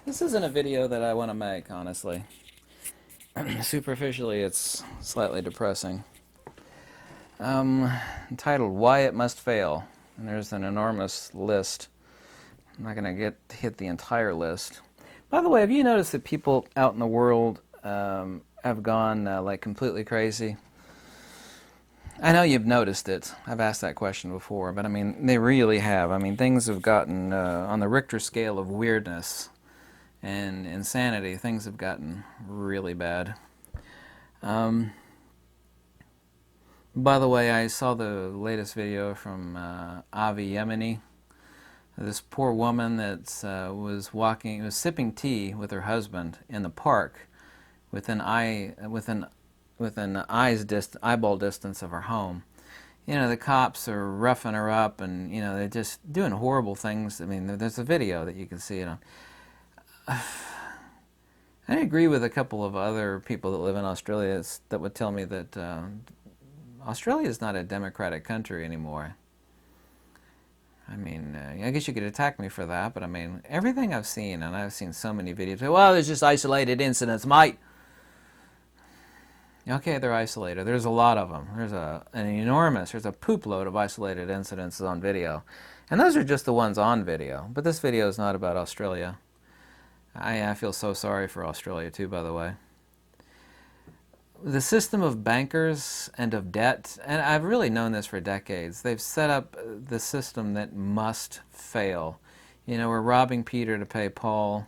This isn't a video that I want to make, honestly. Superficially, it's slightly depressing. Entitled Why It Must Fail. And there's an enormous list. I'm not going to hit the entire list. By the way, have you noticed that people out in the world have gone like completely crazy? I know you've noticed it. I've asked that question before, but I mean, they really have. I mean, things have gotten, on the Richter scale of weirdness and insanity, things have gotten really bad. By the way, I saw the latest video from Avi Yemeni. This poor woman that was sipping tea with her husband in the park within eyeball distance of her home. You know, the cops are roughing her up, and you know they're just doing horrible things. I mean, there's a video that you can see it on. I agree with a couple of other people that live in Australia that would tell me that Australia is not a democratic country anymore. I mean, I guess you could attack me for that, but I mean, everything I've seen, and I've seen so many videos, well, there's just isolated incidents, mate. Okay, they're isolated. There's a lot of them. There's a poop load of isolated incidents on video. And those are just the ones on video. But this video is not about Australia. I feel so sorry for Australia too, by the way. The system of bankers and of debt, and I've really known this for decades, they've set up the system that must fail. You know, we're robbing Peter to pay Paul.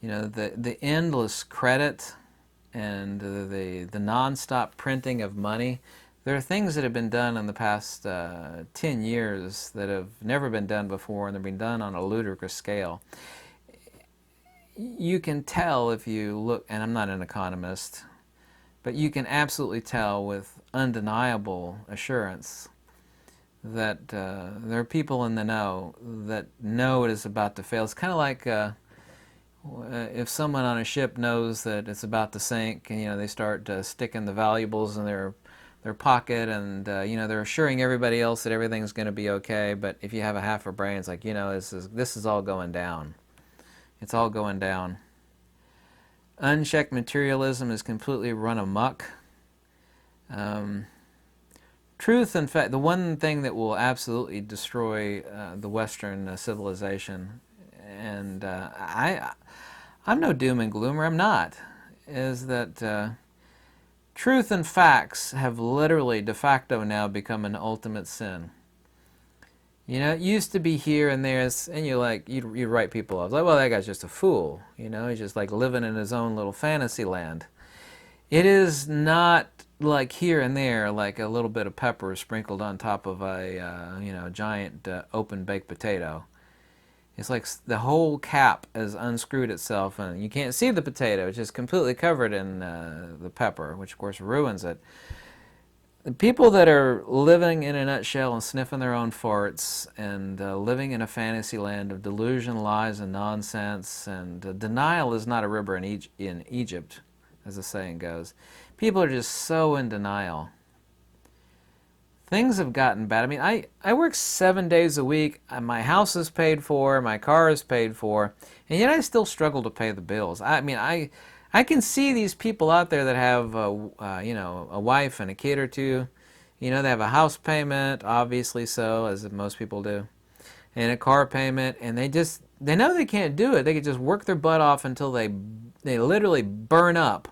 You know, the endless credit and the non-stop printing of money. There are things that have been done in the past 10 years that have never been done before, and they're being done on a ludicrous scale. You can tell if you look, and I'm not an economist, but you can absolutely tell with undeniable assurance that there are people in the know that know it is about to fail. It's kind of like if someone on a ship knows that it's about to sink, and you know they start sticking the valuables in their pocket, and you know they're assuring everybody else that everything's going to be okay. But if you have a half a brain, it's like, you know, this is all going down. It's all going down. Unchecked materialism is completely run amok. Truth, in fact, the one thing that will absolutely destroy the Western civilization, and I'm no doom and gloomer, I'm not, is that truth and facts have literally de facto now become an ultimate sin. You know, it used to be here and there, and you'd write people off. Like, well, that guy's just a fool. You know, he's just like living in his own little fantasy land. It is not like here and there, like a little bit of pepper sprinkled on top of a giant open baked potato. It's like the whole cap has unscrewed itself, and you can't see the potato. It's just completely covered in the pepper, which of course ruins it. The people that are living in a nutshell and sniffing their own farts and living in a fantasy land of delusion, lies, and nonsense, and denial is not a river in Egypt, as the saying goes. People are just so in denial. Things have gotten bad. I mean, I work 7 days a week. My house is paid for. My car is paid for. And yet I still struggle to pay the bills. I mean, I can see these people out there that have, a wife and a kid or two. You know, they have a house payment, obviously so, as most people do, and a car payment, and they know they can't do it. They could just work their butt off until they literally burn up,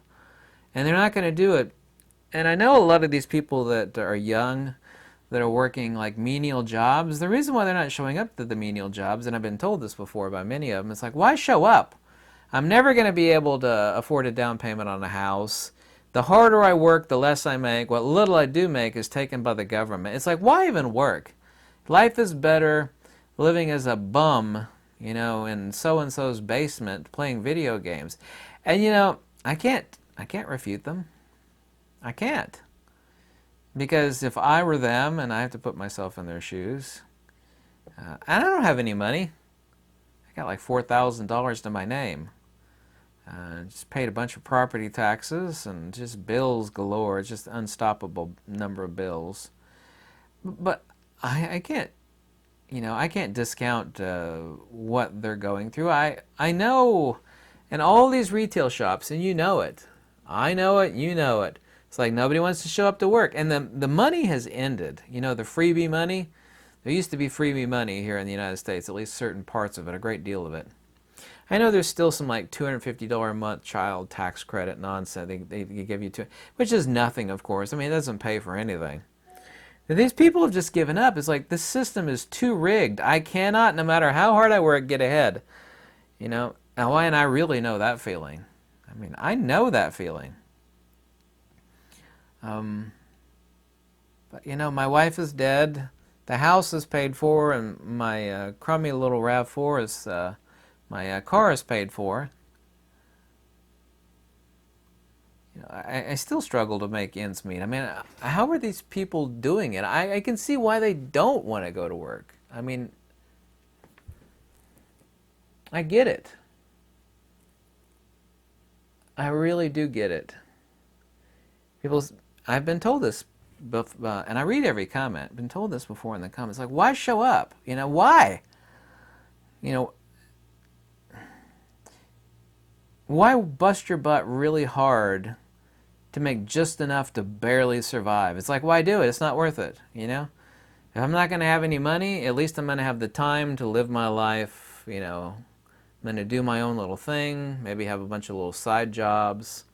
and they're not going to do it. And I know a lot of these people that are young, that are working like menial jobs. The reason why they're not showing up to the menial jobs, and I've been told this before by many of them, it's like, why show up? I'm never going to be able to afford a down payment on a house. The harder I work, the less I make. What little I do make is taken by the government. It's like, why even work? Life is better living as a bum, you know, in so-and-so's basement playing video games. And, you know, I can't refute them. I can't. Because if I were them, and I have to put myself in their shoes, and I don't have any money. I got like $4,000 to my name. Just paid a bunch of property taxes and just bills galore. It's just an unstoppable number of bills. But I can't, I can't discount what they're going through. I know, and all these retail shops, and you know it. I know it, you know it. It's like nobody wants to show up to work. And the money has ended. The freebie money. There used to be freebie money here in the United States, at least certain parts of it, a great deal of it. I know there's still some like $250 a month child tax credit nonsense they give you to, which is nothing, of course. I mean, it doesn't pay for anything. These people have just given up. It's like this system is too rigged. I cannot, no matter how hard I work, get ahead. And I really know that feeling. I mean, I know that feeling. But my wife is dead. The house is paid for, and my crummy little RAV4 is my car is paid for. I still struggle to make ends meet. I mean, how are these people doing it? I can see why they don't want to go to work. I mean, I get it. I really do get it. People, I've been told this, and I read every comment. I've been told this before in the comments. Like, why show up? Why? You know, why bust your butt really hard to make just enough to barely survive? It's like, why do it? It's not worth it, If I'm not going to have any money, at least I'm going to have the time to live my life, I'm going to do my own little thing, maybe have a bunch of little side jobs.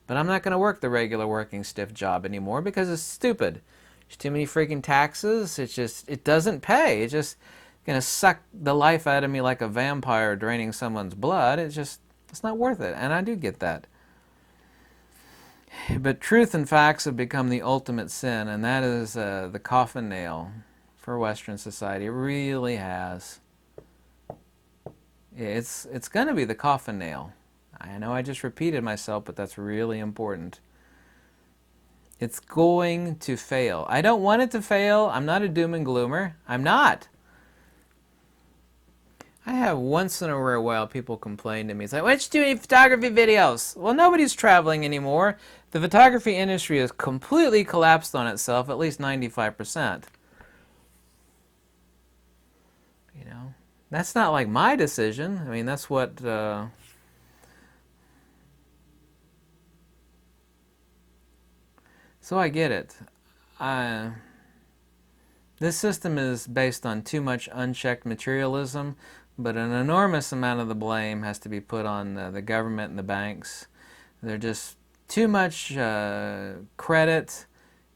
But I'm not going to work the regular working stiff job anymore because it's stupid. There's too many freaking taxes. It doesn't pay. It's just going to suck the life out of me like a vampire draining someone's blood. It's not worth it. And I do get that. But truth and facts have become the ultimate sin, and that is the coffin nail for Western society. It really has. It's going to be the coffin nail. I know I just repeated myself, but that's really important. It's going to fail. I don't want it to fail. I'm not a doom and gloomer. I'm not. I have once in a rare while people complain to me. It's like, why don't you do any photography videos? Well, nobody's traveling anymore. The photography industry has completely collapsed on itself, at least 95%. That's not like my decision. I mean, that's what... So I get it. This system is based on too much unchecked materialism, but an enormous amount of the blame has to be put on the government and the banks. They're just too much credit,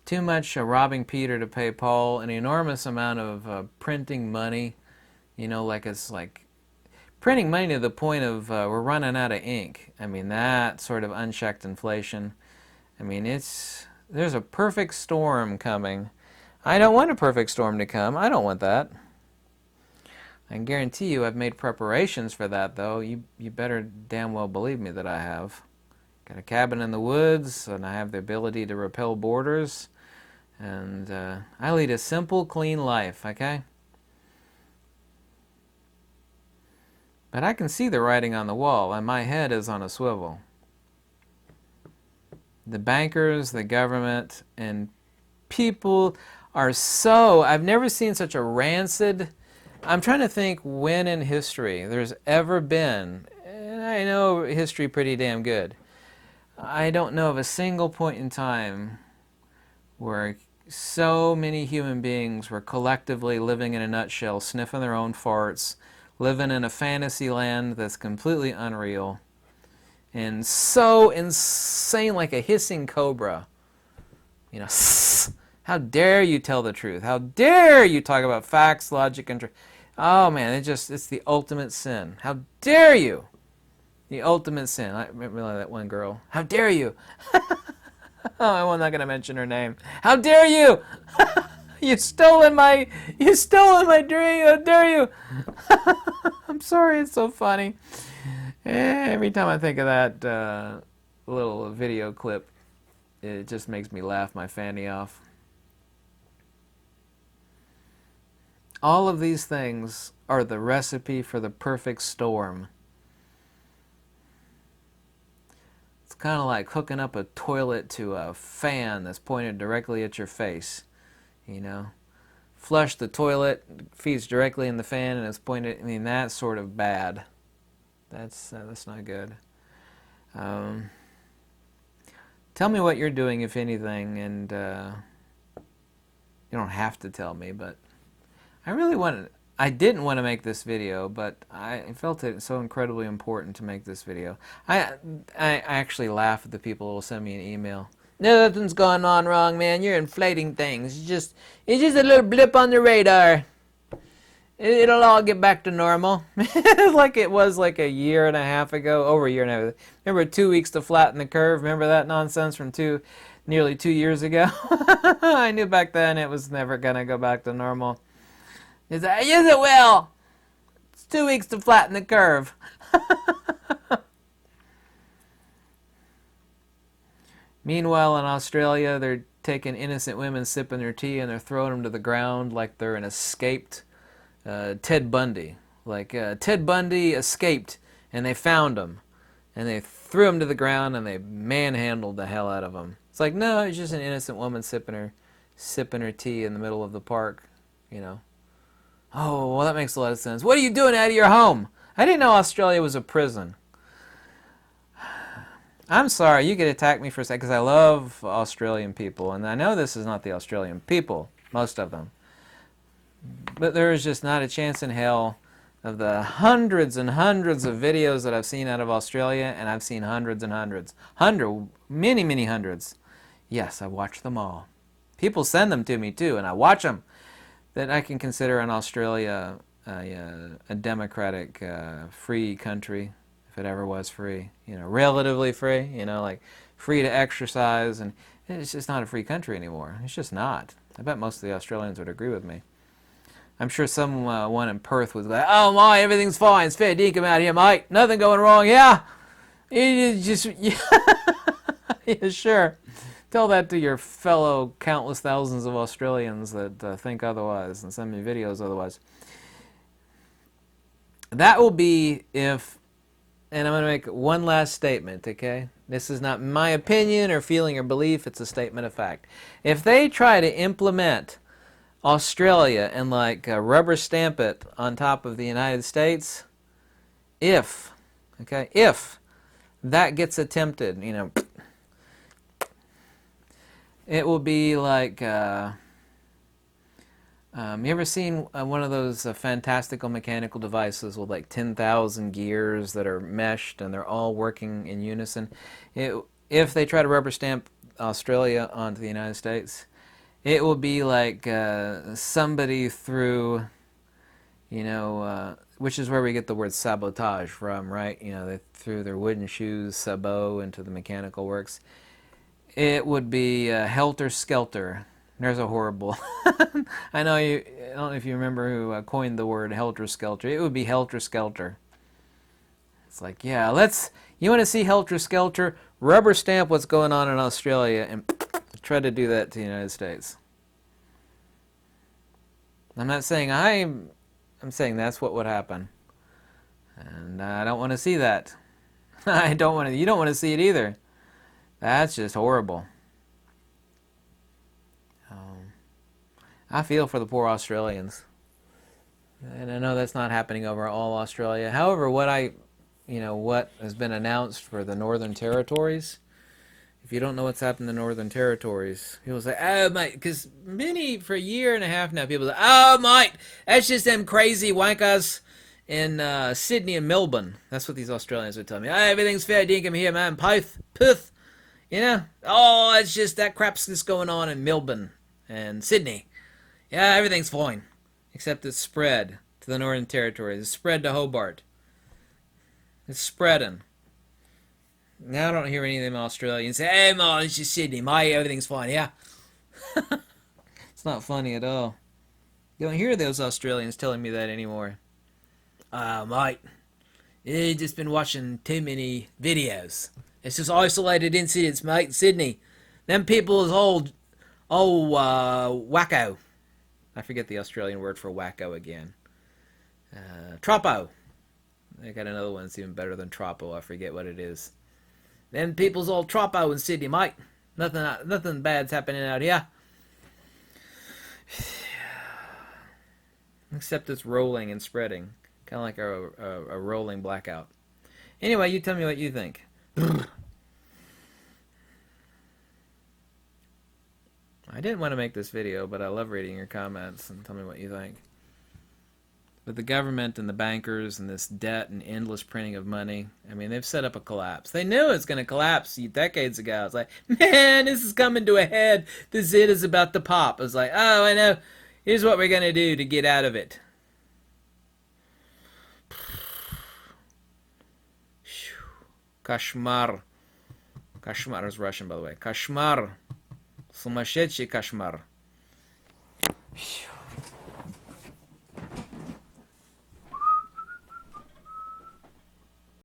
too much robbing Peter to pay Paul, an enormous amount of printing money. It's like printing money to the point of we're running out of ink. I mean, that sort of unchecked inflation. I mean, there's a perfect storm coming. I don't want a perfect storm to come. I don't want that. I can guarantee you I've made preparations for that, though. You better damn well believe me that I have. Got a cabin in the woods, and I have the ability to repel boarders. And I lead a simple, clean life, okay? But I can see the writing on the wall, and my head is on a swivel. The bankers, the government, and people are I've never seen such a rancid... I'm trying to think when in history there's ever been, and I know history pretty damn good, I don't know of a single point in time where so many human beings were collectively living in a nutshell, sniffing their own farts, living in a fantasy land that's completely unreal, and so insane like a hissing cobra. How dare you tell the truth? How dare you talk about facts, logic, and truth? Oh man, it's the ultimate sin. How dare you? The ultimate sin. I remember that one girl. How dare you? Oh, I'm not going to mention her name. How dare you? You stolen my dream. How dare you? I'm sorry, it's so funny. Every time I think of that little video clip, it just makes me laugh my fanny off. All of these things are the recipe for the perfect storm. It's kind of like hooking up a toilet to a fan that's pointed directly at your face, flush the toilet, feeds directly in the fan, and it's pointed. I mean, that's sort of bad. That's not good. Um, Tell me what you're doing, if anything, and you don't have to tell me, but I didn't want to make this video, but I felt it so incredibly important to make this video. I actually laugh at the people who will send me an email. Nothing's going on wrong, man. You're inflating things. It's just a little blip on the radar. It'll all get back to normal. Like it was like a year and a half ago, over a year and a half. Remember 2 weeks to flatten the curve? Remember that nonsense from nearly 2 years ago? I knew back then it was never going to go back to normal. It's like, yes, it will. It's 2 weeks to flatten the curve. Meanwhile, in Australia, they're taking innocent women sipping their tea and they're throwing them to the ground like they're an escaped Ted Bundy. Like Ted Bundy escaped and they found him and they threw him to the ground and they manhandled the hell out of him. It's like, no, it's just an innocent woman sipping her tea in the middle of the park, you know. Oh, well, that makes a lot of sense. What are you doing out of your home? I didn't know Australia was a prison. I'm sorry, you could attack me for a second, because I love Australian people, and I know this is not the Australian people, most of them. But there is just not a chance in hell of the hundreds and hundreds of videos that I've seen out of Australia, and I've seen hundreds and hundreds. Many, many hundreds. Yes, I watch them all. People send them to me, too, and I watch them. That I can consider an Australia a democratic, free country, if it ever was free, you know, relatively free, you know, like free to exercise, and it's just not a free country anymore. It's just not. I bet most of the Australians would agree with me. I'm sure someone in Perth was like, oh my, everything's fine, it's fair dinkum out here, mate, nothing going wrong, yeah, it just, yeah, yeah, sure. Tell that to your fellow countless thousands of Australians that think otherwise and send me videos otherwise. That will be if, and I'm going to make one last statement, okay? This is not my opinion or feeling or belief, it's a statement of fact. If they try to implement Australia and like rubber stamp it on top of the United States, if that gets attempted, you know, it will be like, you ever seen one of those fantastical mechanical devices with like 10,000 gears that are meshed and they're all working in unison? If they try to rubber stamp Australia onto the United States, it will be like somebody threw, you know, which is where we get the word sabotage from, right? You know, they threw their wooden shoes, sabot, into the mechanical works. It would be helter-skelter. There's a horrible... I don't know if you remember who coined the word helter-skelter. It would be helter-skelter. It's like, yeah, you want to see helter-skelter? Rubber stamp what's going on in Australia and try to do that to the United States. I'm not saying I'm saying that's what would happen. And I don't want to see that. You don't want to see it either. That's just horrible. I feel for the poor Australians. And I know that's not happening over all Australia. However, what has been announced for the Northern Territories, if you don't know what's happened in the Northern Territories, people say, oh, mate, because for a year and a half now, people say, oh, mate, that's just them crazy wankers in Sydney and Melbourne. That's what these Australians would tell me. Oh, everything's fair dinkum here, man. Perth. You know? Oh, it's just that crap's just going on in Melbourne and Sydney. Yeah, everything's fine. Except it's spread to the Northern Territory. It's spread to Hobart. It's spreading. Now I don't hear any of them Australians say, hey, man, it's just Sydney. Everything's fine, yeah? It's not funny at all. You don't hear those Australians telling me that anymore. Mate, you've just been watching too many videos. It's just isolated incidents, mate, in Sydney. Them people is all wacko. I forget the Australian word for wacko again. Troppo. I got another one that's even better than troppo. I forget what it is. Them people's all troppo in Sydney, mate. Nothing bad's happening out here. Except it's rolling and spreading, kind of like a rolling blackout. Anyway, you tell me what you think. I didn't want to make this video, but I love reading your comments and tell me what you think. But the government and the bankers and this debt and endless printing of money, I mean, they've set up a collapse. They knew it was going to collapse decades ago. It's like, man, this is coming to a head. The zit is about to pop. It's like, oh, I know. Here's what we're going to do to get out of it. Kashmar. Kashmar is Russian, by the way. Kashmar. Сумасшедший кошмар.